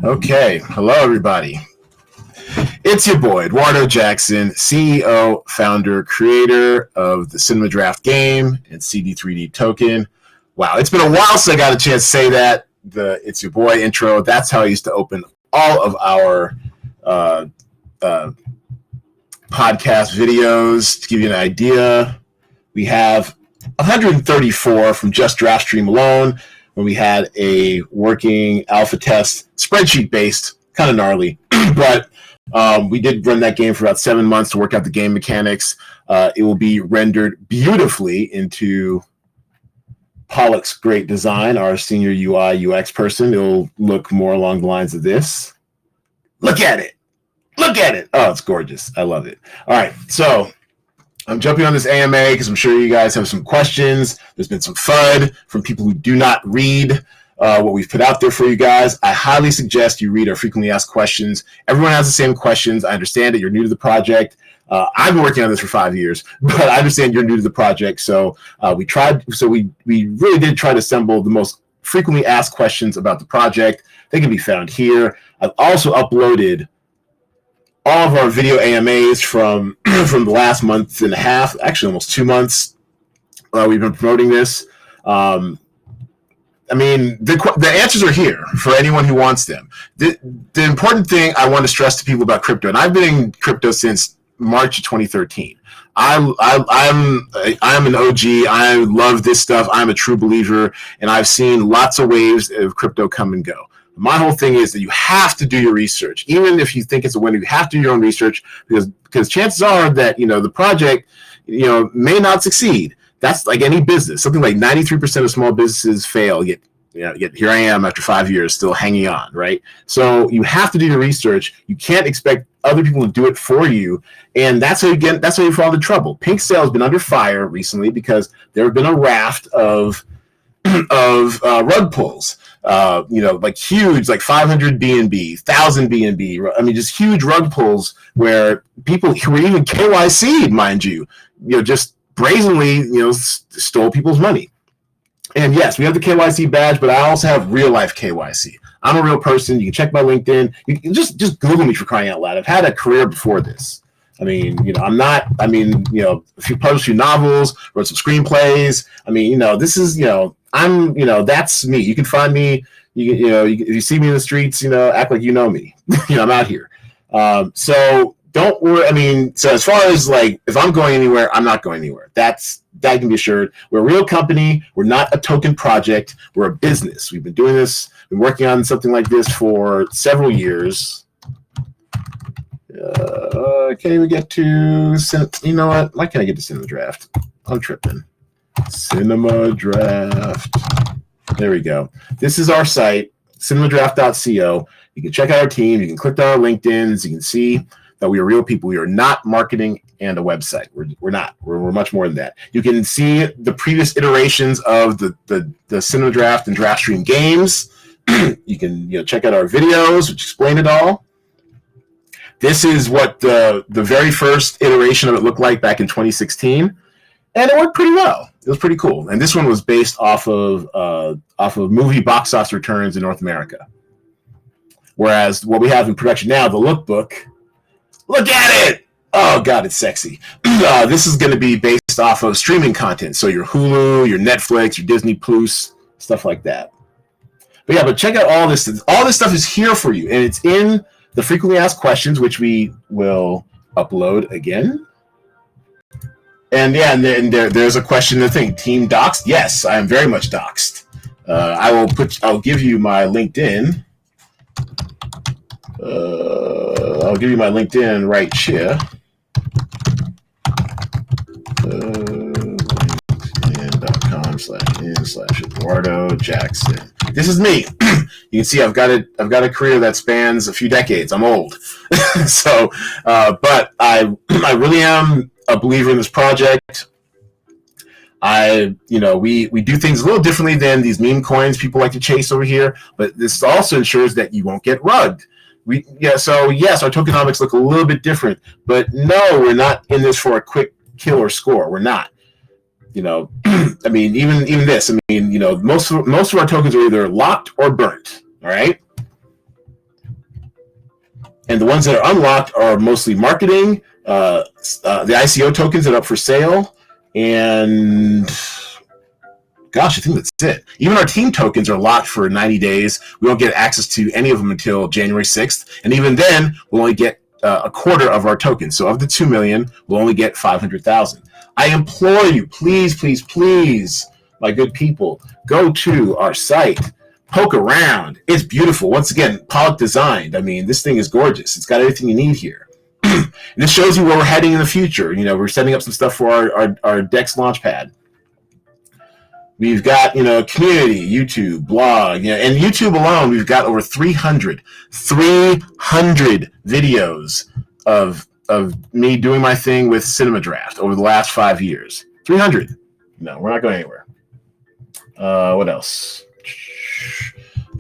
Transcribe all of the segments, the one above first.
Okay, hello everybody. It's your boy, Edwardo Jackson, CEO, founder, creator of the CinemaDraft game and CD3D token. Wow, it's been a while since I got a chance to say that. The It's Your Boy intro, that's how I used to open all of our podcast videos. To give you an idea, we have 134 from just Draft Stream alone, when we had a working alpha test, spreadsheet-based, kind of gnarly, but we did run that game for about 7 months to work out the game mechanics. It will be rendered beautifully into Pollock's great design, our senior UI UX person. It'll look more along the lines of this. Look at it. Look at it. Oh, it's gorgeous. I love it. All right, so I'm jumping on this AMA because I'm sure you guys have some questions. There's been some FUD from people who do not read what we've put out there for you guys. I highly suggest you read our frequently asked questions. Everyone has the same questions. I understand that you're new to the project. I've been working on this for 5 years, but I understand you're new to the project. So we really did try to assemble the most frequently asked questions about the project. They can be found here. I've also uploaded all of our video AMAs from the last month and a half, actually almost 2 months. We've been promoting this. The answers are here for anyone who wants them. The important thing I want to stress to people about crypto, and I've been in crypto since March of 2013. I'm an OG. I love this stuff. I'm a true believer, and I've seen lots of waves of crypto come and go. My whole thing is that you have to do your research. Even if you think it's a winner, you have to do your own research because chances are that, the project, may not succeed. That's like any business. Something like 93% of small businesses fail, yet here I am after 5 years still hanging on, right? So you have to do your research. You can't expect other people to do it for you, and that's how you fall into trouble. Pink Sale has been under fire recently because there have been a raft of rug pulls. Like huge, like 500 BNB, 1,000 BNB. I mean, just huge rug pulls where people who were even KYC'd, mind you, just brazenly, stole people's money. And yes, we have the KYC badge, but I also have real life KYC. I'm a real person. You can check my LinkedIn. You can just Google me, for crying out loud. I've had a career before this. Published a few novels, wrote some screenplays. This is, that's me. You can find me. If you see me in the streets, act like you know me. I'm out here. So don't worry. So as far as if I'm going anywhere, I'm not going anywhere. That can be assured. We're a real company. We're not a token project. We're a business. We've been doing this. Been working on something like this for several years. Can we get to why can't I get to CinemaDraft? I'm tripping. CinemaDraft. There we go. This is our site, cinemadraft.co. You can check out our team. You can click on our LinkedIns. You can see that we are real people. We are not marketing and a website. We're not. We're much more than that. You can see the previous iterations of the CinemaDraft and Draft Stream games. You can check out our videos, which explain it all. This is what the very first iteration of it looked like back in 2016, and it worked pretty well. It was pretty cool. And this one was based off of movie box office returns in North America. Whereas what we have in production now, the lookbook, look at it! Oh God, it's sexy. This is going to be based off of streaming content, so your Hulu, your Netflix, your Disney Plus, stuff like that. But check out all this. All this stuff is here for you, and it's in the frequently asked questions, which we will upload again. And there's a question to think. Team doxed? Yes, I am very much doxed. I'll give you my LinkedIn. I'll give you my LinkedIn right here. LinkedIn.com/Edwardo Jackson. This is me. You can see I've got a career that spans a few decades. I'm old. So, but I really am a believer in this project. We do things a little differently than these meme coins people like to chase over here, but this also ensures that you won't get rugged. So yes, our tokenomics look a little bit different, but no, we're not in this for a quick kill or score. We're not. Even this. Most of our tokens are either locked or burnt. All right. And the ones that are unlocked are mostly marketing, the ICO tokens that are up for sale, and gosh, I think that's it. Even our team tokens are locked for 90 days. We won't get access to any of them until January 6th. And even then, we'll only get a quarter of our tokens. So of the 2 million, we'll only get 500,000. I implore you, please, please, please, my good people, go to our site, poke around. It's beautiful. Once again, Pollock designed. I mean, this thing is gorgeous. It's got everything you need here. And this shows you where we're heading in the future. You know, we're setting up some stuff for our DEX Launchpad. We've got, community, YouTube, blog, and YouTube alone, we've got over 300 videos of me doing my thing with CinemaDraft over the last 5 years. 300. No, we're not going anywhere. What else?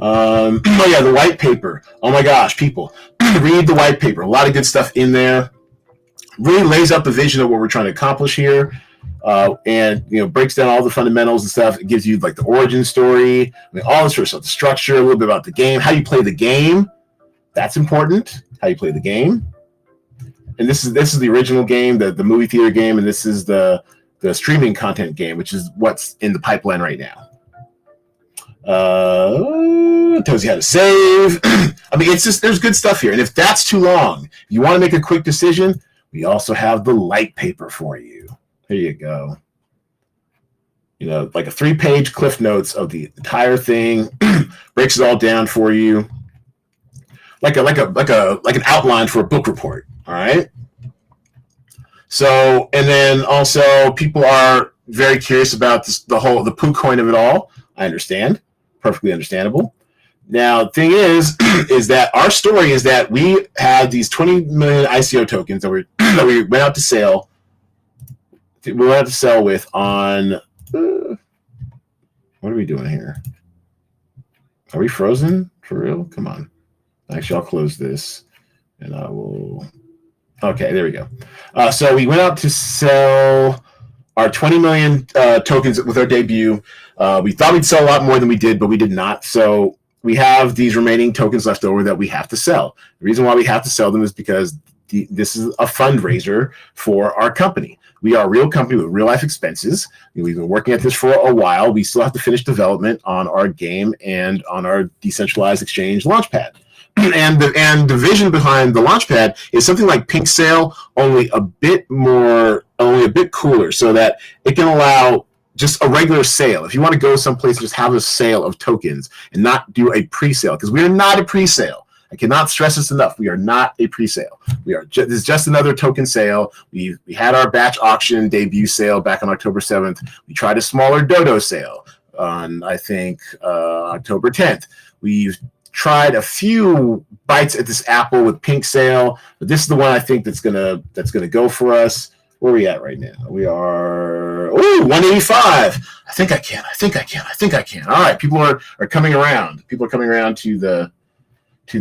Oh yeah, the white paper. Oh my gosh, people, read the white paper. A lot of good stuff in there. Really lays out the vision of what we're trying to accomplish here. And breaks down all the fundamentals and stuff. It gives you like the origin story, all this sort of stuff, the structure, a little bit about the game, how you play the game. That's important. How you play the game. And this is the original game, the movie theater game, and this is the streaming content game, which is what's in the pipeline right now. Tells you how to save. I mean, it's just, there's good stuff here. And if that's too long, if you want to make a quick decision, we also have the light paper for you. Here you go. Like a 3-page cliff notes of the entire thing, breaks it all down for you, like an outline for a book report. All right. So, and then also people are very curious about the poo coin of it all. I understand, perfectly understandable. Now, the thing is that our story is that we had these 20 million ICO tokens that we went out to sell. We went out to sell with on. What are we doing here? Are we frozen for real? Come on. Actually, I'll close this, and I will. Okay, there we go. So we went out to sell our 20 million tokens with our debut. We thought we'd sell a lot more than we did, but we did not. So we have these remaining tokens left over that we have to sell. The reason why we have to sell them is because this is a fundraiser for our company. We are a real company with real life expenses. We've been working at this for a while. We still have to finish development on our game and on our decentralized exchange Launchpad. And the vision behind the Launchpad is something like Pink Sale, only a bit cooler, so that it can allow just a regular sale. If you want to go someplace, just have a sale of tokens and not do a pre-sale, because we are not a pre-sale. I cannot stress this enough. We are not a pre-sale. This is just another token sale. We had our batch auction debut sale back on October 7th. We tried a smaller dodo sale on, I think, October 10th. We've tried a few bites at this apple with Pink Sale, but this is the one I think that's gonna go for us. Where are we at right now? We are 185. I think I can. All right, people are coming around. People are coming around to the I'm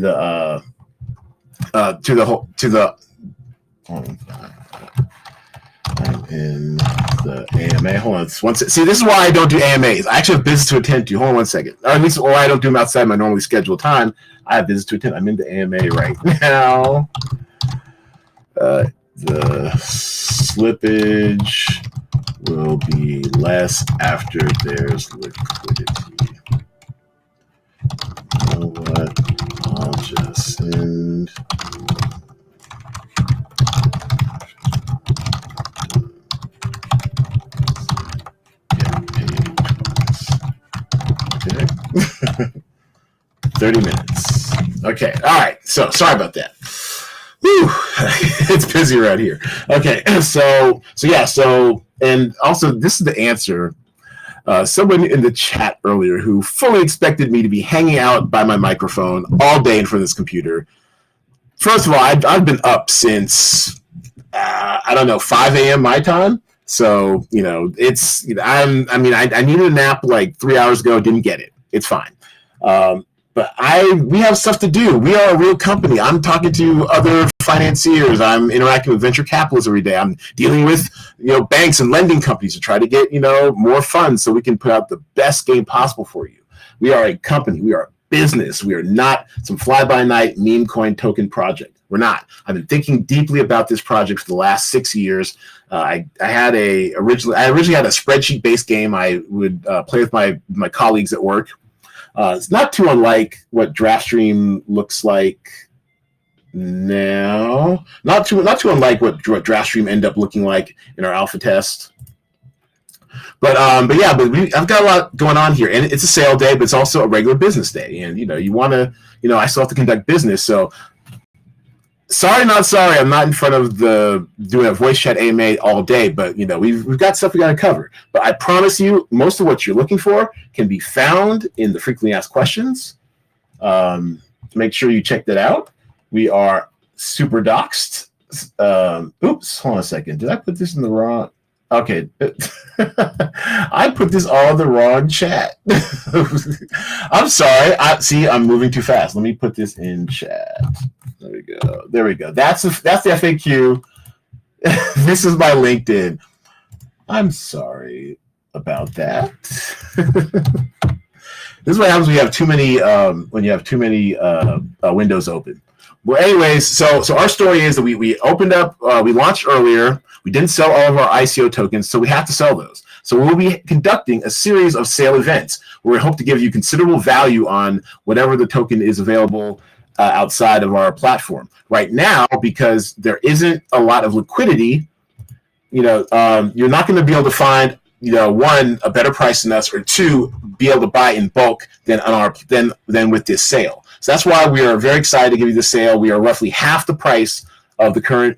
in the AMA. Hold on. See, this is why I don't do AMAs. I actually have business to attend to. Hold on one second. Or at least, or I don't do them outside my normally scheduled time. I have business to attend. I'm in the AMA right now. The slippage will be less after there's liquidity. You know what? I'll just send. Okay. 30 minutes. Okay. All right. So sorry about that. Whew. It's busy around here. Okay. So yeah. So, and also this is the answer. Someone in the chat earlier who fully expected me to be hanging out by my microphone all day in front of this computer. First of all, I've been up since, 5 a.m. my time. So, it's, I needed a nap like 3 hours ago. Didn't get it. It's fine. But we have stuff to do. We are a real company. I'm talking to other financiers. I'm interacting with venture capitalists every day. I'm dealing with, banks and lending companies to try to get, more funds so we can put out the best game possible for you. We are a company. We are a business. We are not some fly-by-night meme coin token project. We're not. I've been thinking deeply about this project for the last 6 years. I originally had a spreadsheet-based game I would play with my colleagues at work. It's not too unlike what DraftStream looks like now. Not too unlike what DraftStream ended up looking like in our alpha test. But I've got a lot going on here, and it's a sale day, but it's also a regular business day. And I still have to conduct business. So sorry, not sorry. I'm not in front of doing a voice chat AMA all day, but we've got stuff we got to cover. But I promise you, most of what you're looking for can be found in the frequently asked questions. Make sure you check that out. We are super doxed. Oops, hold on a second. Did I put this in the wrong? Okay. I put this all in the wrong chat. I'm sorry. I'm moving too fast. Let me put this in chat. There we go. That's the FAQ. This is my LinkedIn. I'm sorry about that. This is what happens when you have too many windows open. Well, anyways, so our story is that we opened up, we launched earlier. We didn't sell all of our ICO tokens, so we have to sell those. So we'll be conducting a series of sale events where we hope to give you considerable value on whatever the token is available outside of our platform. Right now, because there isn't a lot of liquidity, you're not going to be able to find, one, a better price than us, or two, be able to buy in bulk than with this sale. So that's why we are very excited to give you the sale. We are roughly half the price of the current,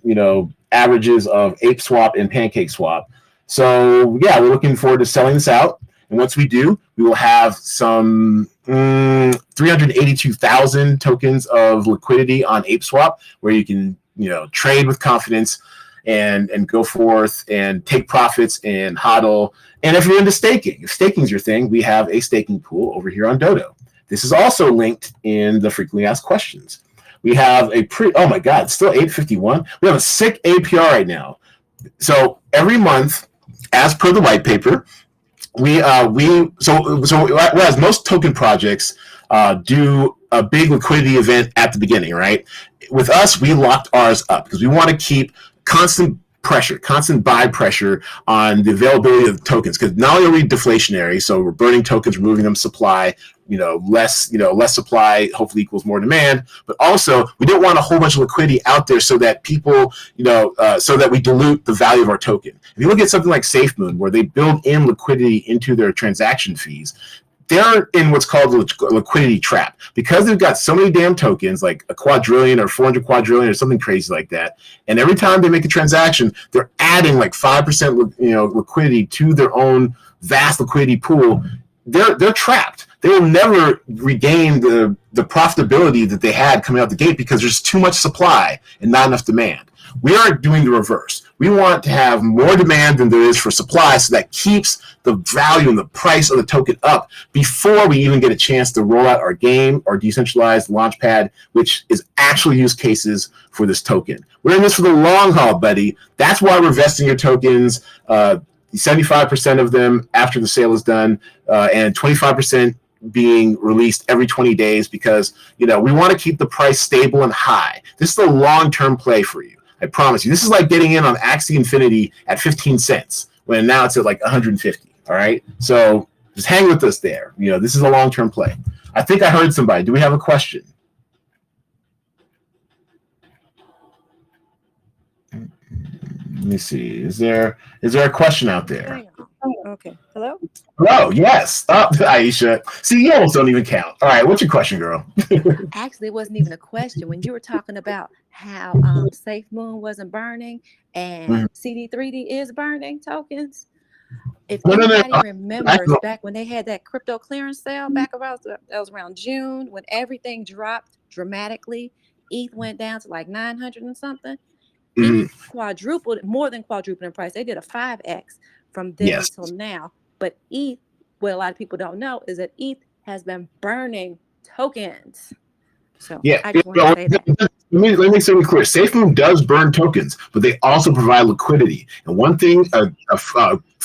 averages of ApeSwap and PancakeSwap. So yeah, we're looking forward to selling this out. And once we do, we will have some 382,000 tokens of liquidity on ApeSwap, where you can, trade with confidence and go forth and take profits and hodl. And if you're into staking, if staking is your thing, we have a staking pool over here on Dodo. This is also linked in the frequently asked questions. We have oh my God, it's still 8:51. We have a sick APR right now. So every month, as per the white paper, whereas most token projects do a big liquidity event at the beginning, right? With us, we locked ours up because we want to keep constant buy pressure on the availability of tokens, because not only are we deflationary, so we're burning tokens, removing them, supply, less supply hopefully equals more demand, but also we don't want a whole bunch of liquidity out there so that people, so that we dilute the value of our token. If you look at something like SafeMoon, where they build in liquidity into their transaction fees, they're in what's called the liquidity trap, because they've got so many damn tokens, like a quadrillion or 400 quadrillion or something crazy like that. And every time they make a transaction, they're adding like 5%, liquidity to their own vast liquidity pool. They're trapped. They will never regain the profitability that they had coming out the gate because there's too much supply and not enough demand. We are doing the reverse. We want to have more demand than there is for supply, so that keeps the value and the price of the token up before we even get a chance to roll out our game or decentralized launchpad, which is actual use cases for this token. We're in this for the long haul, buddy. That's why we're vesting your tokens, 75% of them after the sale is done, and 25% being released every 20 days, because we want to keep the price stable and high. This is the long-term play for you. I promise you. This is like getting in on Axie Infinity at 15 cents when now it's at like 150. All right. So just hang with us there. This is a long-term play. I think I heard somebody. Do we have a question? Let me see. Is there a question out there? Okay. Hello? Hello. Yes. Oh, Aisha. See, you almost don't even count. All right. What's your question, girl? Actually, it wasn't even a question. When you were talking about how SafeMoon wasn't burning and CD3D is burning tokens, if anybody remembers back when they had that crypto clearance sale back around, that was around June, when everything dropped dramatically, ETH went down to like 900 and something. ETH quadrupled, more than quadrupled in price. They did a 5x from then until now. But ETH, what a lot of people don't know is that ETH has been burning tokens. So I just want to say that. Let me make something clear. SafeMoon does burn tokens, but they also provide liquidity. And one thing,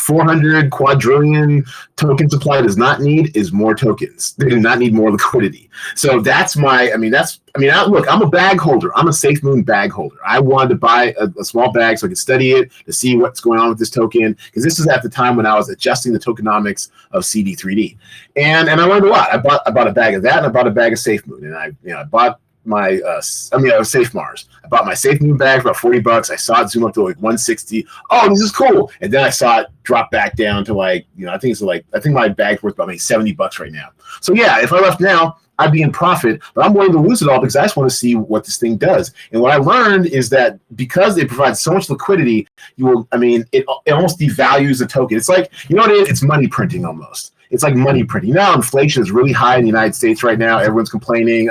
400 quadrillion token supply does not need is more tokens. They do not need more liquidity. So that's my, look, I'm a bag holder. I'm a SafeMoon bag holder. I wanted to buy a small bag so I could study it, to see what's going on with this token, because this is at the time when I was adjusting the tokenomics of CD3D. And I learned a lot. I bought a bag of that, and I bought a bag of SafeMoon. And I bought my Safe Mars. I bought my SafeMoon bag for about $40. I saw it zoom up to like 160. Oh, this is cool. And then I saw it drop back down to I think my bag's worth about maybe $70 right now. So yeah, if I left now, I'd be in profit, but I'm willing to lose it all because I just want to see what this thing does. And what I learned is that because it provides so much liquidity, it almost devalues the token. It's like, you know what it is? It's money printing almost. It's like money printing. Now inflation is really high in the United States right now. Everyone's complaining,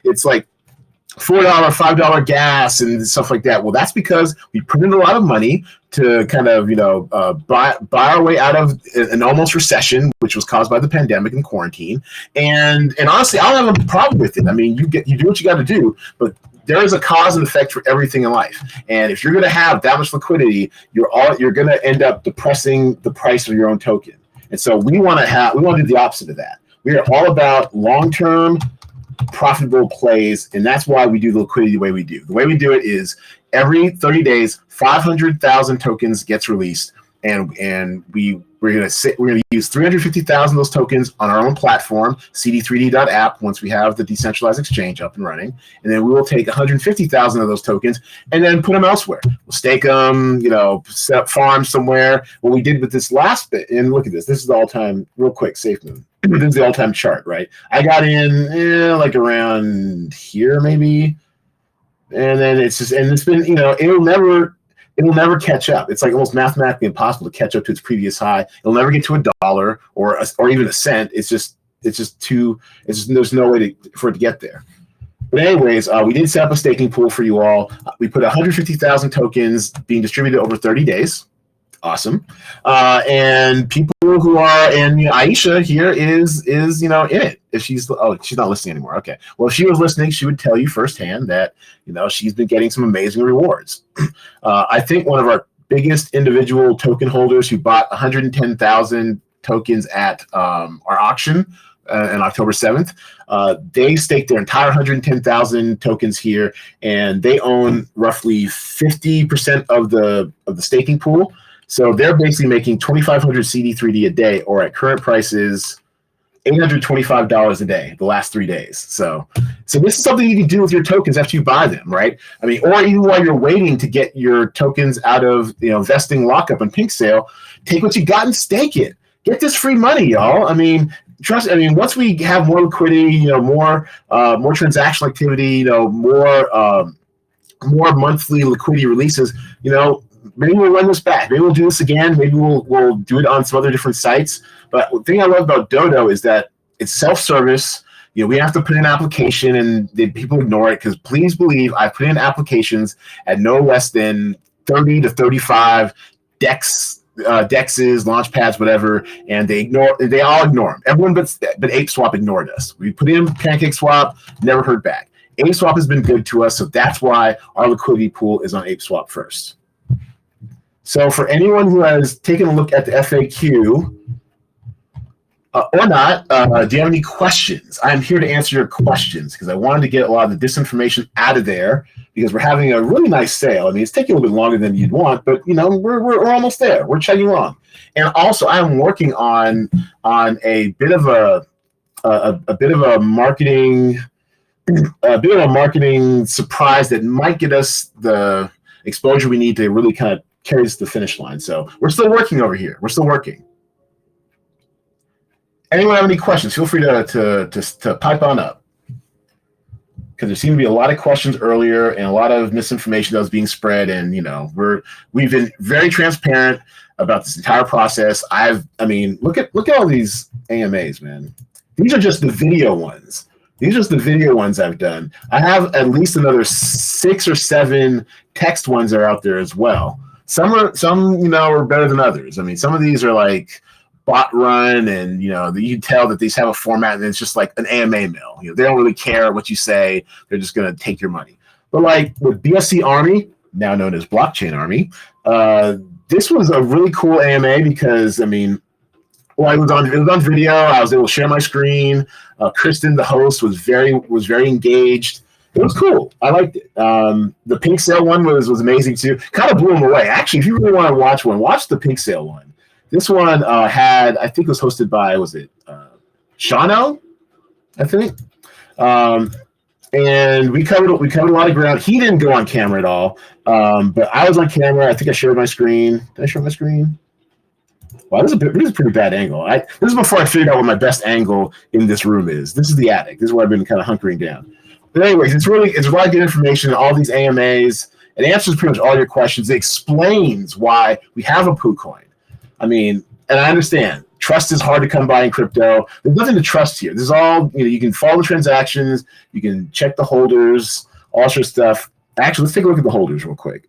it's like $4, $5 gas and stuff like that. Well, that's because we printed a lot of money to kind of, buy our way out of an almost recession, which was caused by the pandemic and quarantine. And honestly, I don't have a problem with it. I mean, you do what you got to do, but there is a cause and effect for everything in life. And if you're going to have that much liquidity, you're going to end up depressing the price of your own token. And so we want to do the opposite of that. We are all about long-term profitable plays, and that's why we do the liquidity the way we do. The way we do it is every 30 days, 500,000 tokens gets released, and we're going to use 350,000 of those tokens on our own platform, CD3D.app, once we have the decentralized exchange up and running. And then we will take 150,000 of those tokens and then put them elsewhere. We'll stake them, set up farms somewhere. What we did with this last bit, and look at this. This is the all-time, real quick, SafeMoon. This is the all-time chart, right? I got in like around here maybe. And then it's been, it'll never catch up. It's like almost mathematically impossible to catch up to its previous high. It'll never get to $1 or even a cent. There's no way for it to get there. But anyways, we did set up a staking pool for you all. We put 150,000 tokens being distributed over 30 days. Awesome. And people who are, and Aisha here is in it. If she's not listening anymore. Okay. Well, if she was listening, she would tell you firsthand that, she's been getting some amazing rewards. I think one of our biggest individual token holders who bought 110,000 tokens at our auction on October 7th, they staked their entire 110,000 tokens here, and they own roughly 50% of the staking pool. So they're basically making 2,500 CD3D a day, or at current prices, $825 a day the last 3 days. So this is something you can do with your tokens after you buy them, right? Or even while you're waiting to get your tokens out of vesting lockup and pink sale, take what you got and stake it. Get this free money, y'all. Once we have more liquidity, more transactional activity, more monthly liquidity releases, maybe we'll run this back. Maybe we'll do this again. Maybe we'll do it on some other different sites. But the thing I love about Dodo is that it's self-service. We have to put in an application, and people ignore it because please believe I put in applications at no less than 30 to 35 DEXs, launchpads, whatever, and they all ignore them. Everyone but ApeSwap ignored us. We put in PancakeSwap, never heard back. ApeSwap has been good to us, so that's why our liquidity pool is on ApeSwap first. So for anyone who has taken a look at the FAQ or not, do you have any questions? I'm here to answer your questions because I wanted to get a lot of the disinformation out of there because we're having a really nice sale. It's taking a little bit longer than you'd want, but we're almost there. We're chugging along. And also, I'm working on a bit of a marketing surprise that might get us the exposure we need to really kind of carry us to the finish line. So we're still working over here. We're still working. Anyone have any questions? Feel free to pipe on up. Because there seemed to be a lot of questions earlier and a lot of misinformation that was being spread. And, we've been very transparent about this entire process. Look at all these AMAs, man. These are just the video ones. These are just the video ones I've done. I have at least another 6 or 7 text ones that are out there as well. Some are better than others. Some of these are like bot run, and you can tell that these have a format, and it's just like an AMA mill. They don't really care what you say; they're just going to take your money. But like with BSC Army, now known as Blockchain Army, This was a really cool AMA because, I mean, well, it was on video. I was able to share my screen. Kristen, the host, was very engaged. It was cool. I liked it. The Pink Sale one was amazing too. Kind of blew him away. Actually, if you really want to watch one, watch the Pink Sale one. This one had, I think it was hosted by, was it Shano? I think. And we covered a lot of ground. He didn't go on camera at all, but I was on camera. I think I shared my screen. Did I share my screen? Wow, this is a pretty bad angle. This is before I figured out what my best angle in this room is. This is the attic. This is where I've been kind of hunkering down. But anyways, it's a lot of good information in all these AMAs. It answers pretty much all your questions. It explains why we have a poo coin. I mean, and I understand. Trust is hard to come by in crypto. There's nothing to trust here. This is all, you can follow the transactions. You can check the holders, all sorts of stuff. Actually, let's take a look at the holders real quick.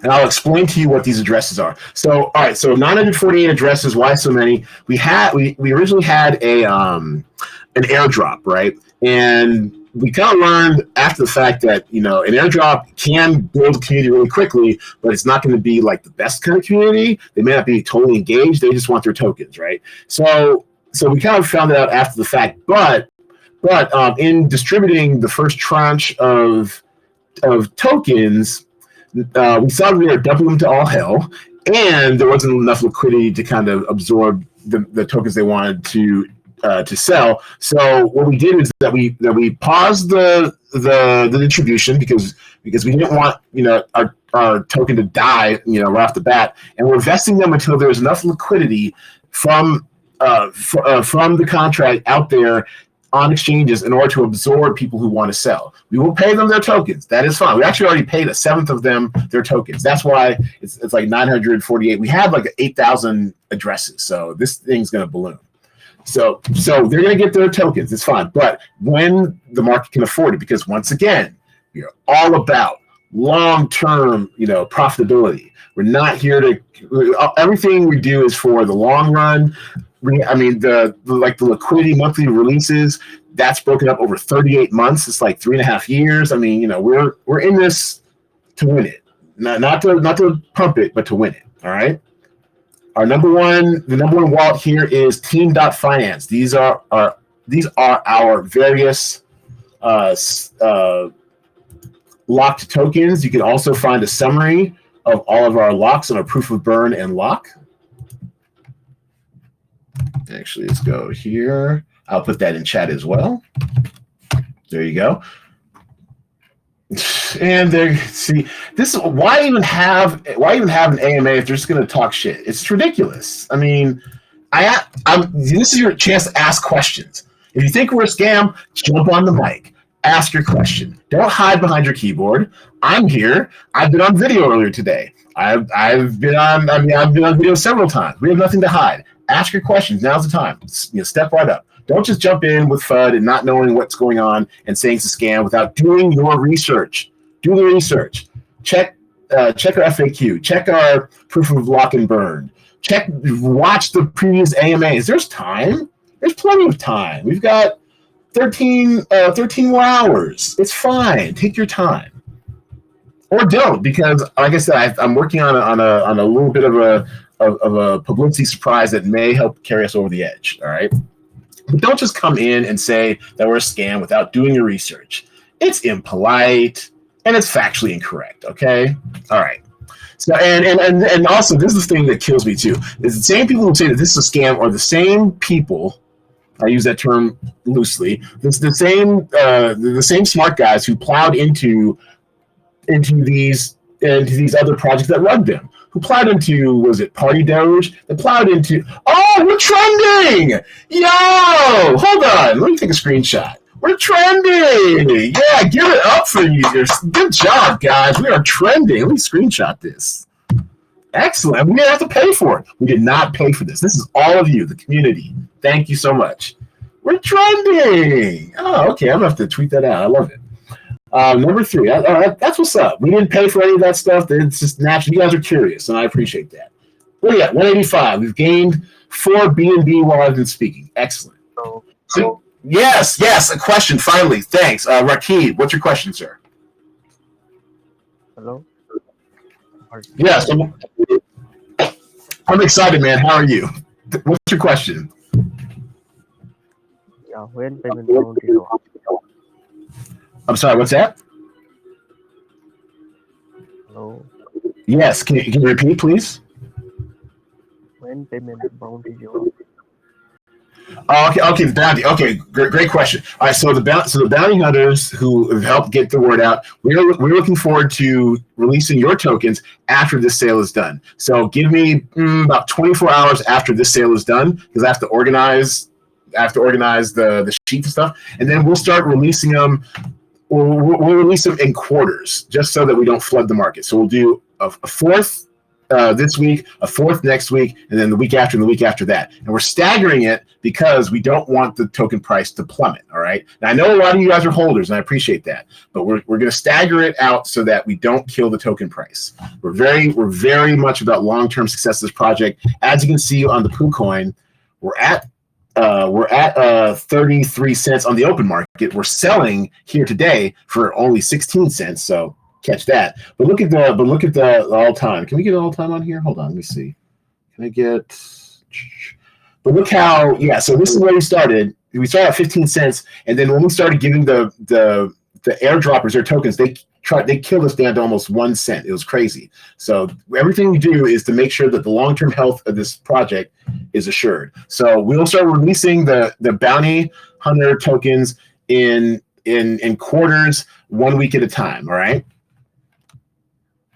And I'll explain to you what these addresses are. So, all right, so 948 addresses. Why so many? We originally had an airdrop, right? And we kind of learned after the fact that, an airdrop can build a community really quickly, but it's not going to be like the best kind of community. They may not be totally engaged. They just want their tokens, right? So we kind of found it out after the fact. But in distributing the first tranche of tokens, we saw we were dumping them to all hell, and there wasn't enough liquidity to kind of absorb the tokens they wanted to sell. So what we did is that we paused the distribution because we didn't want our token to die right off the bat, and we're investing them until there's enough liquidity from the contract out there on exchanges in order to absorb people who want to sell. We will pay them their tokens. That is fine. We actually already paid a seventh of them their tokens. That's why it's like 948. We have like 8,000 addresses, so this thing's going to balloon. So they're going to get their tokens. It's fine. But when the market can afford it, because once again, we're all about long-term, profitability. We're not here to. Everything we do is for the long run. I mean, the liquidity monthly releases, that's broken up over 38 months. It's like 3.5 years. I mean, we're in this to win it, not to pump it, but to win it. All right. The number one wallet here is Team.finance. These are our various locked tokens. You can also find a summary of all of our locks on our proof of burn and lock. Actually, let's go here. I'll put that in chat as well. There you go. And there, see, this is why even have an AMA if they're just going to talk shit? It's ridiculous. I mean, this is your chance to ask questions. If you think we're a scam, jump on the mic, ask your question. Don't hide behind your keyboard. I'm here. I've been on video earlier today. I've been on video several times. We have nothing to hide. Ask your questions. Now's the time. Step right up. Don't just jump in with FUD and not knowing what's going on and saying it's a scam without doing your research. Do the research. Check our FAQ. Check our proof of lock and burn. Watch the previous AMAs. There's time. There's plenty of time. We've got 13 more hours. It's fine. Take your time. Or don't, because like I said, I'm working on a little bit of a publicity surprise that may help carry us over the edge. All right. But don't just come in and say that we're a scam without doing your research. It's impolite and it's factually incorrect. Okay. All right. So and also this is the thing that kills me too. Is the same people who say that this is a scam are the same people. I use that term loosely. It's the same smart guys who plowed into these other projects that run them. Who plowed into, was it Party Doge? They plowed into, oh, we're trending! Yo! Hold on, let me take a screenshot. We're trending! Yeah, give it up for you. Good job, guys. We are trending. Let me screenshot this. Excellent. We didn't have to pay for it. We did not pay for this. This is all of you, the community. Thank you so much. We're trending! Oh, okay, I'm going to have to tweet that out. I love it. Number 3, that's what's up. We didn't pay for any of that stuff. It's just natural. You guys are curious, and I appreciate that. What are you at? 185. We've gained 4 BNB while I've been speaking. Excellent. So, yes, a question, finally. Thanks. Rakib, what's your question, sir? Hello? Yeah, so I'm excited, man. How are you? What's your question? Yeah, when payment bounty is on. I'm sorry, what's that? Hello, Yes, can you repeat, please? when payment bounty is on. Oh, okay, the bounty. Okay, great question. All right, so the bounty hunters who have helped get the word out, we're looking forward to releasing your tokens after this sale is done. So give me about 24 hours after this sale is done, because I have to organize the sheets and stuff, and then we'll start releasing them. We'll release them in quarters, just so that we don't flood the market. So we'll do a fourth this week, a fourth next week, and then the week after and the week after that. And we're staggering it because we don't want the token price to plummet. All right. Now I know a lot of you guys are holders, and I appreciate that, but we're going to stagger it out so that we don't kill the token price. We're very much about long-term success of this project. As you can see on the PooCoin, we're at 33 cents on the open market. We're selling here today for only 16 cents. So catch that. But look at the all time. Can we get all time on here? Hold on, let me see. Can I get? But look how, yeah. So this is where we started. We started at 15 cents, and then when we started giving the airdroppers their tokens, they killed us down to almost 1 cent. It was crazy. So everything we do is to make sure that the long-term health of this project is assured. So we'll start releasing the bounty hunter tokens in quarters, 1 week at a time. All right.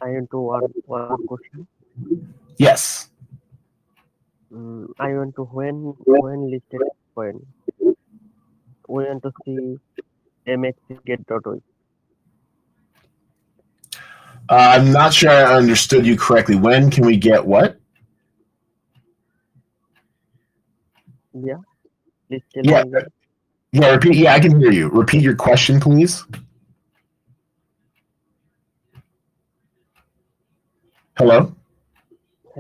I want to one more question. Yes. I want to when listed coin. We want to see MX get dot. I'm not sure I understood you correctly. When can we get what? Yeah, listed Yeah. on that. Yeah, repeat. Yeah, I can hear you. Repeat your question, please. Hello?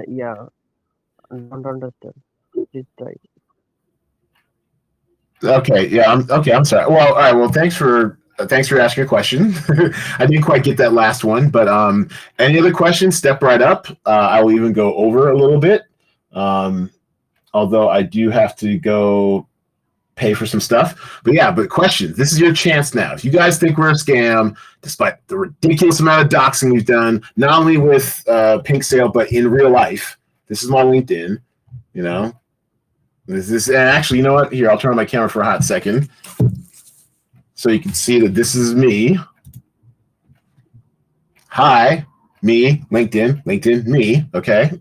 Yeah, don't understand. Please try. Okay, yeah, I'm sorry. Well, all right. Well, thanks for asking a question. I didn't quite get that last one, but any other questions? Step right up. I will even go over a little bit. Although I do have to go pay for some stuff. But yeah, but questions. This is your chance now. If you guys think we're a scam, despite the ridiculous amount of doxing we've done, not only with Pink Sale, but in real life, this is my LinkedIn. You know, and actually, you know what? Here, I'll turn on my camera for a hot second so you can see that this is me. Hi, me, LinkedIn, me. Okay.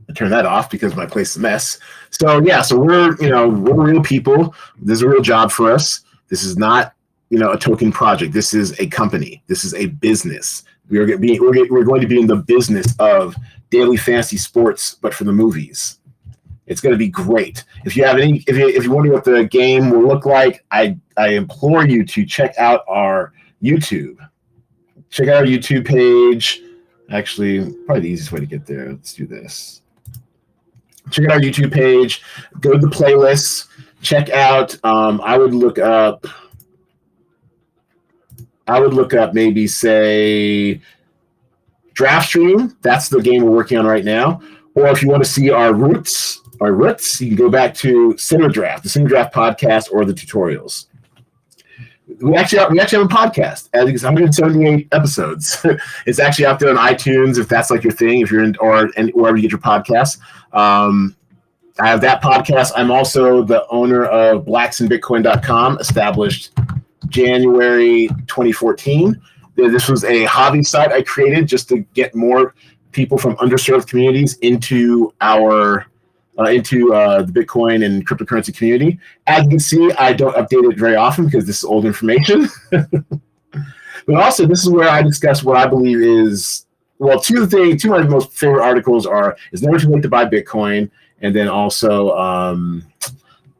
I turn that off because my place is a mess. So yeah, so we're real people. This is a real job for us. This is not a token project. This is a company. This is a business. We're going to be in the business of daily fantasy sports, but for the movies. It's going to be great. If you have if you wonder what the game will look like, I implore you to check out our YouTube. Check out our YouTube page. Actually, probably the easiest way to get there. Let's do this. Check out our YouTube page. Go to the playlists. Check out. I would look up maybe say Draft Stream. That's the game we're working on right now. Or if you want to see our roots, you can go back to CinemaDraft, the CinemaDraft podcast, or the tutorials. We actually have a podcast. I think it's 178 episodes. It's actually out there on iTunes if that's like your thing. If you're wherever you get your podcasts. I have that podcast. I'm also the owner of blacksandbitcoin.com, established January 2014. This was a hobby site I created just to get more people from underserved communities into the Bitcoin and cryptocurrency community. As you can see, I don't update it very often because this is old information. But also, this is where I discuss what I believe is, well, two of my most favorite articles is Never Too Late to Buy Bitcoin, and then also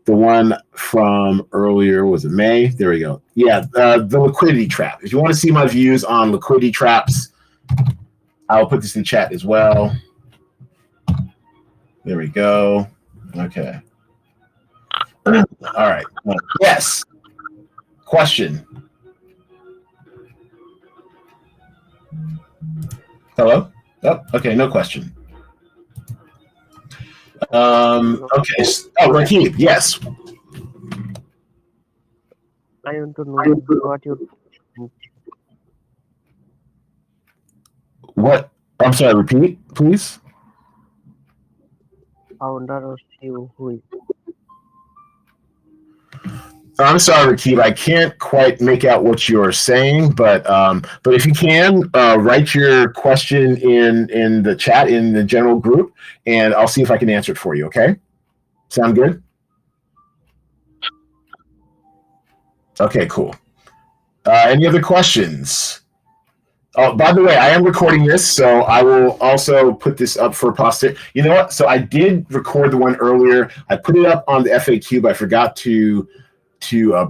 the one from earlier, was it May? There we go. Yeah, the liquidity trap. If you want to see my views on liquidity traps, I'll put this in chat as well. There we go. Okay. All right. Yes. Question. Hello? Oh, okay, no question. Hello. Okay. Oh, Rakib, yes. I want to know what your What? I'm sorry, repeat, please. founder or CEO who is. I'm sorry, Rakib. I can't quite make out what you're saying, but if you can, write your question in the chat in the general group, and I'll see if I can answer it for you. Okay? Sound good? Okay, cool. Any other questions? Oh, by the way, I am recording this, so I will also put this up for posterity. You know what? So I did record the one earlier. I put it up on the FAQ, but I forgot to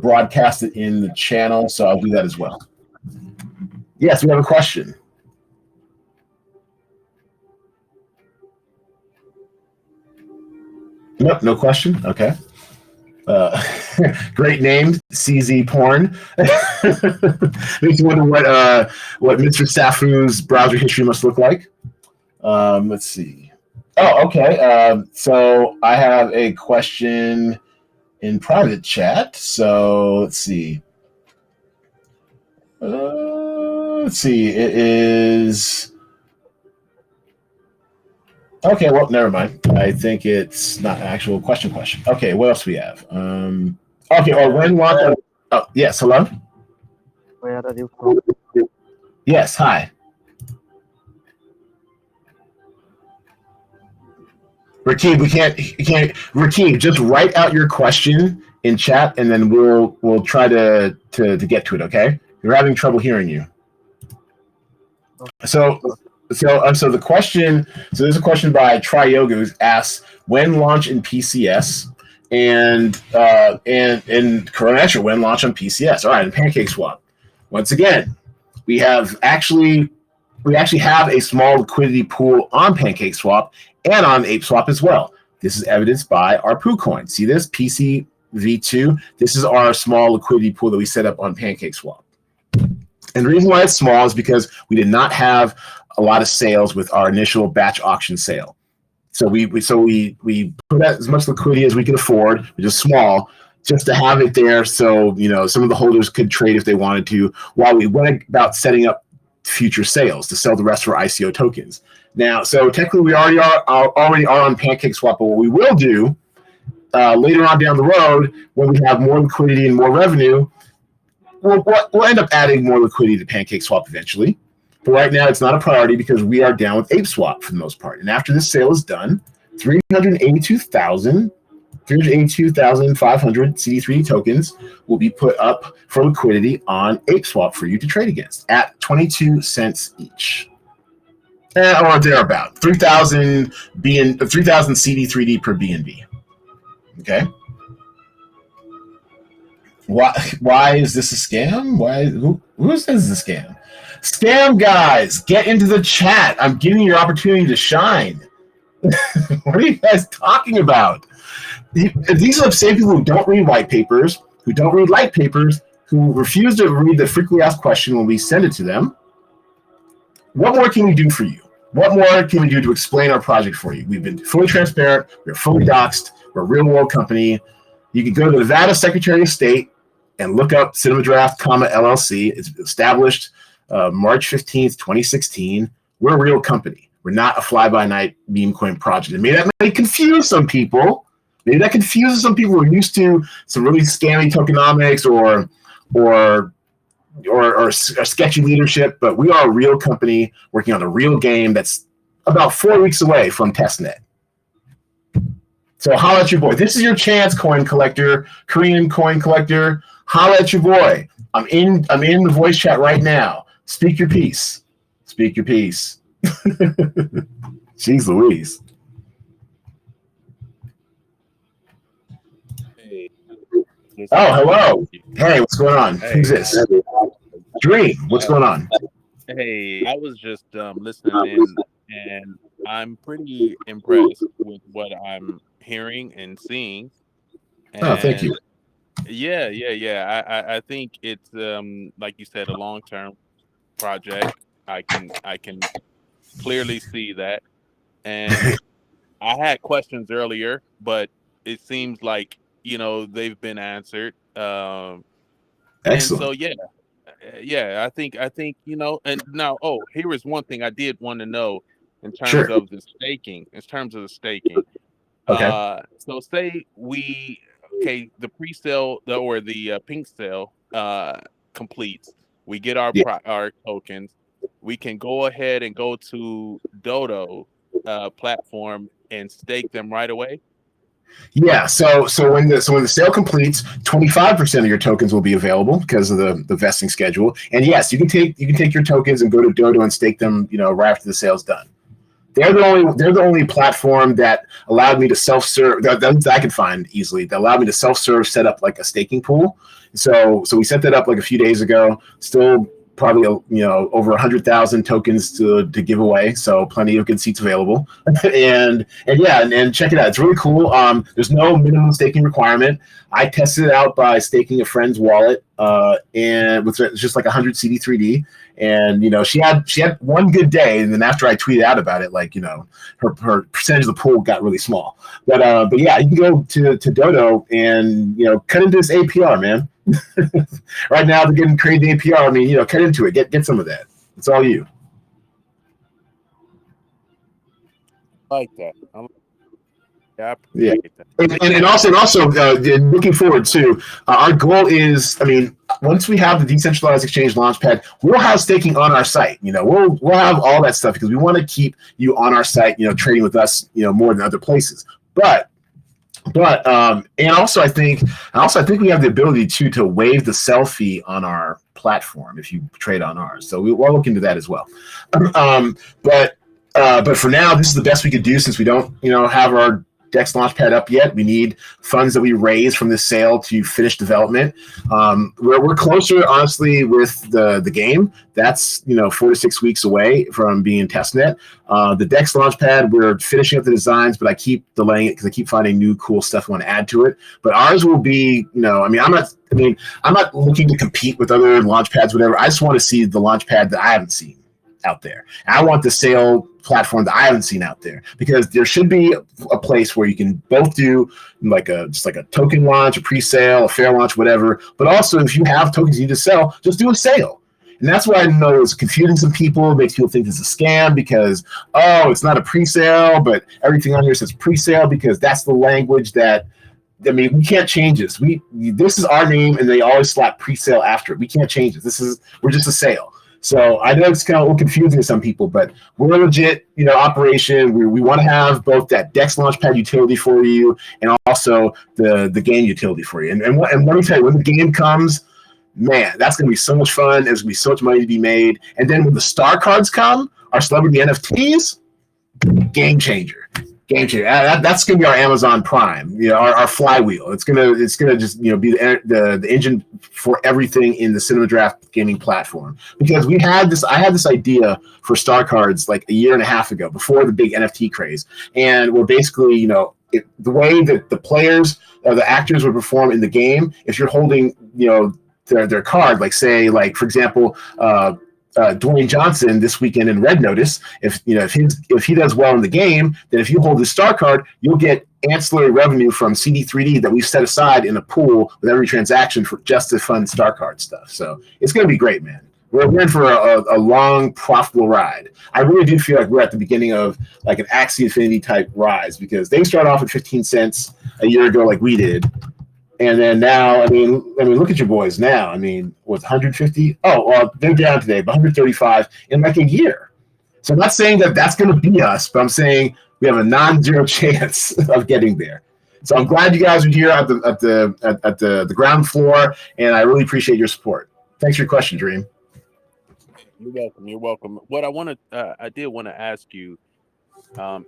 broadcast it in the channel, so I'll do that as well. Yes, we have a question. Nope, no question. Okay. Great name, CZ Porn. Makes you wonder what Mr. Safu's browser history must look like. Let's see. Oh, okay. So I have a question in private chat. So let's see. Let's see. It is. Okay, well, never mind. I think it's not an actual question. Okay, what else do we have? Okay, or when launch? Oh, yes, hello? Where are you from? Yes, hi. Rakib, Rakib, just write out your question in chat and then we'll try to get to it, okay? We're having trouble hearing you. Okay. So the question. So there's a question by Try Yoga who asks when launch in PCS and Corona when launch on PCS. All right, and Pancake Swap. Once again, we actually have a small liquidity pool on Pancake Swap and on Ape Swap as well. This is evidenced by our Poo coin. See this PCV2? This is our small liquidity pool that we set up on Pancake Swap. And the reason why it's small is because we did not have a lot of sales with our initial batch auction sale. So we put out as much liquidity as we could afford, which is small, just to have it there so some of the holders could trade if they wanted to, while we went about setting up future sales to sell the rest of our ICO tokens. Now, so technically we already are on Pancake Swap, but what we will do later on down the road, when we have more liquidity and more revenue, we'll end up adding more liquidity to Pancake Swap eventually. But right now, it's not a priority because we are down with Ape Swap for the most part. And after this sale is done, 382,500 CD3D tokens will be put up for liquidity on Ape Swap for you to trade against at 22 cents each. Or thereabout. 3,000 CD3D per BNB. Okay. Why is this a scam? Who says this a scam? Scam guys, get into the chat. I'm giving you your opportunity to shine. What are you guys talking about? These are the same people who don't read white papers, who don't read light papers, who refuse to read the frequently asked question when we send it to them. What more can we do for you? What more can we do to explain our project for you? We've been fully transparent. We're fully doxed. We're a real world company. You can go to the Nevada Secretary of State and look up CinemaDraft, LLC. It's established March 15th, 2016. We're a real company. We're not a fly-by-night meme coin project. And maybe that may confuse some people. Maybe that confuses some people who are used to some really scammy tokenomics or sketchy leadership. But we are a real company working on a real game that's about 4 weeks away from testnet. So holla at your boy. This is your chance, coin collector, Korean coin collector. Holla at your boy. I'm in the voice chat right now. Speak your piece. Speak your piece. Jeez Louise. Hey. Oh, hello. Hey, what's going on? Hey. Who's this? Dream. What's going on? Hey, I was just listening in, and I'm pretty impressed with what I'm hearing and seeing. Oh, thank you. Yeah. I think it's like you said, a long-term project. I can clearly see that. And I had questions earlier, but it seems like, they've been answered. And so, Excellent. I think, and now, here is one thing I did want to know in terms Sure. of the staking, in terms of the staking. Okay. So say the pre-sale or the pink sale completes, we get our Yeah. our tokens, we can go ahead and go to Dodo platform and stake them right away. Yeah. So when the sale completes, 25% of your tokens will be available because of the vesting schedule. And yes, you can take your tokens and go to Dodo and stake them, right after the sale's done. They're the only platform that allowed me to self-serve that I could find easily, that allowed me to self-serve, set up like a staking pool. So we set that up like a few days ago. Still probably over 100,000 tokens to give away, so plenty of good seats available. and check it out, it's really cool. There's no minimum staking requirement. I tested it out by staking a friend's wallet, and with just like 100 CD3D. And she had one good day, and then after I tweeted out about it, her percentage of the pool got really small. But yeah, you can go to Dodo and cut into this APR, man. Right now they're getting crazy APR. I mean, cut into it, get some of that. It's all you. I like that. I Yeah. appreciate that. And also looking forward to our goal is, I mean, once we have the decentralized exchange launchpad, we'll have staking on our site. We'll have all that stuff because we want to keep you on our site, trading with us, more than other places. But and also I think we have the ability to waive the sell fee on our platform if you trade on ours. So we'll look into that as well. But for now, this is the best we could do since we don't have our Dex Launchpad up yet. We need funds that we raise from this sale to finish development. We're closer, honestly, with the game. That's 4 to 6 weeks away from being testnet. The Dex Launchpad, we're finishing up the designs, but I keep delaying it because I keep finding new cool stuff I want to add to it. But ours will be, I'm not looking to compete with other launchpads, whatever. I just want to see the launchpad that I haven't seen out there. And I want the sale platform that I haven't seen out there, because there should be a place where you can both do just like a token launch, a pre-sale, a fair launch, whatever. But also, if you have tokens you need to sell, just do a sale. And that's why I know it's confusing some people. It makes people think it's a scam because, it's not a pre-sale, but everything on here says pre-sale because that's the language that, I mean, we can't change this. This is our name, and they always slap pre-sale after it. We can't change it. We're just a sale. So I know it's kind of a little confusing to some people, but we're a legit, operation. We want to have both that Dex Launchpad utility for you and also the game utility for you. And let me tell you, when the game comes, man, that's going to be so much fun. There's going to be so much money to be made. And then when the star cards come, our celebrity NFTs, game changer. That's going to be our Amazon Prime, our flywheel. It's gonna just be the engine for everything in the CinemaDraft gaming platform. Because I had this idea for star cards like a year and a half ago, before the big NFT craze, and we're basically the way that the players, the actors would perform in the game. If you're holding their card, for example, Dwayne Johnson this weekend in Red Notice, if he does well in the game, then if you hold his star card, you'll get ancillary revenue from CD3D that we've set aside in a pool with every transaction for just to fund star card stuff. So it's going to be great, man. We're in for a long, profitable ride. I really do feel like we're at the beginning of like an Axie Infinity type rise, because they start off at 15 cents a year ago like we did. And then now, I mean, look at your boys now. I mean, was 150? Oh, well, they're down today, but 135 in like a year. So I'm not saying that that's going to be us, but I'm saying we have a non-zero chance of getting there. So I'm glad you guys are here at the ground floor, and I really appreciate your support. Thanks for your question, Dream. You're welcome. You're welcome. What I did want to ask you,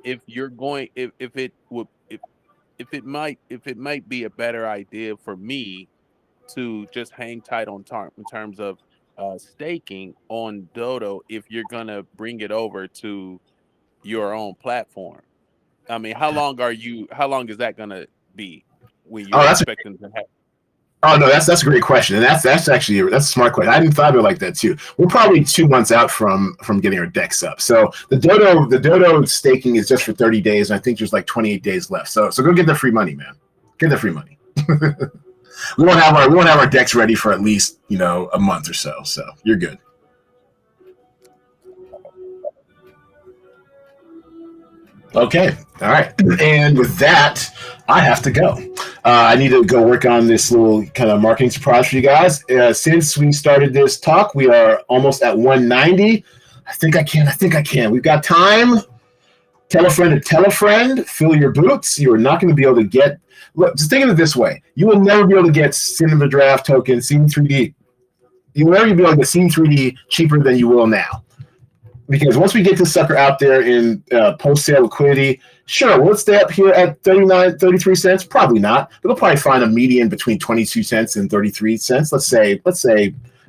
if you're going, if it might be a better idea for me to just hang tight in terms of staking on Dodo, if you're gonna bring it over to your own platform. I mean, how long is that gonna be when Oh, you're expecting to have? Oh no, that's a great question, and that's actually that's a smart question. I didn't thought of it like that too. We're probably 2 months out from getting our decks up. So the dodo staking is just for 30 days, and I think there's like 28 days left. So go get the free money, man. Get the free money. we won't have our decks ready for at least a month or so. So you're good. Okay. All right. And with that, I have to go. I need to go work on this little kind of marketing surprise for you guys. Since we started this talk, we are almost at 190. I think I can. We've got time. Tell a friend to tell a friend. Fill your boots. You are not going to be able to get. Look, just think of it this way. You will never be able to get CinemaDraft token, CD3D. You will never be able to get CD3D cheaper than you will now. Because once we get this sucker out there in post-sale liquidity, sure, will it stay up here at 33 cents? Probably not. But they'll probably find a median between 22 cents and 33 cents. Let's say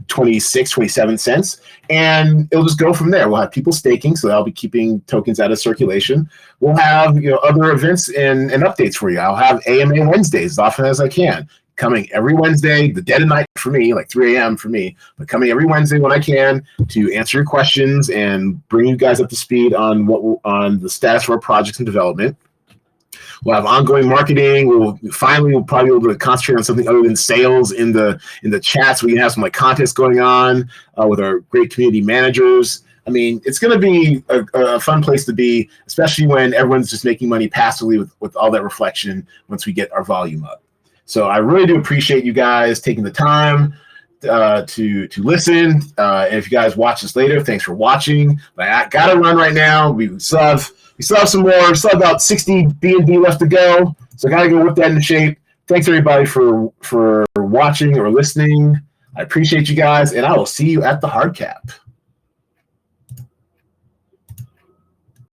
26, 27 cents. And it'll just go from there. We'll have people staking, so I'll be keeping tokens out of circulation. We'll have other events and updates for you. I'll have AMA Wednesdays as often as I can. Coming every Wednesday, the dead of night for me, like 3 a.m. for me, but coming every Wednesday when I can to answer your questions and bring you guys up to speed on on the status of our projects and development. We'll have ongoing marketing. We'll probably be able to concentrate on something other than sales in the chats. We can have some contests going on with our great community managers. I mean, it's going to be a fun place to be, especially when everyone's just making money passively with all that reflection once we get our volume up. So I really do appreciate you guys taking the time to listen. And if you guys watch this later, thanks for watching. But I got to run right now. We still have some more. We still have about 60 B&B left to go. So I got to go whip that into shape. Thanks everybody for watching or listening. I appreciate you guys, and I will see you at the hard cap.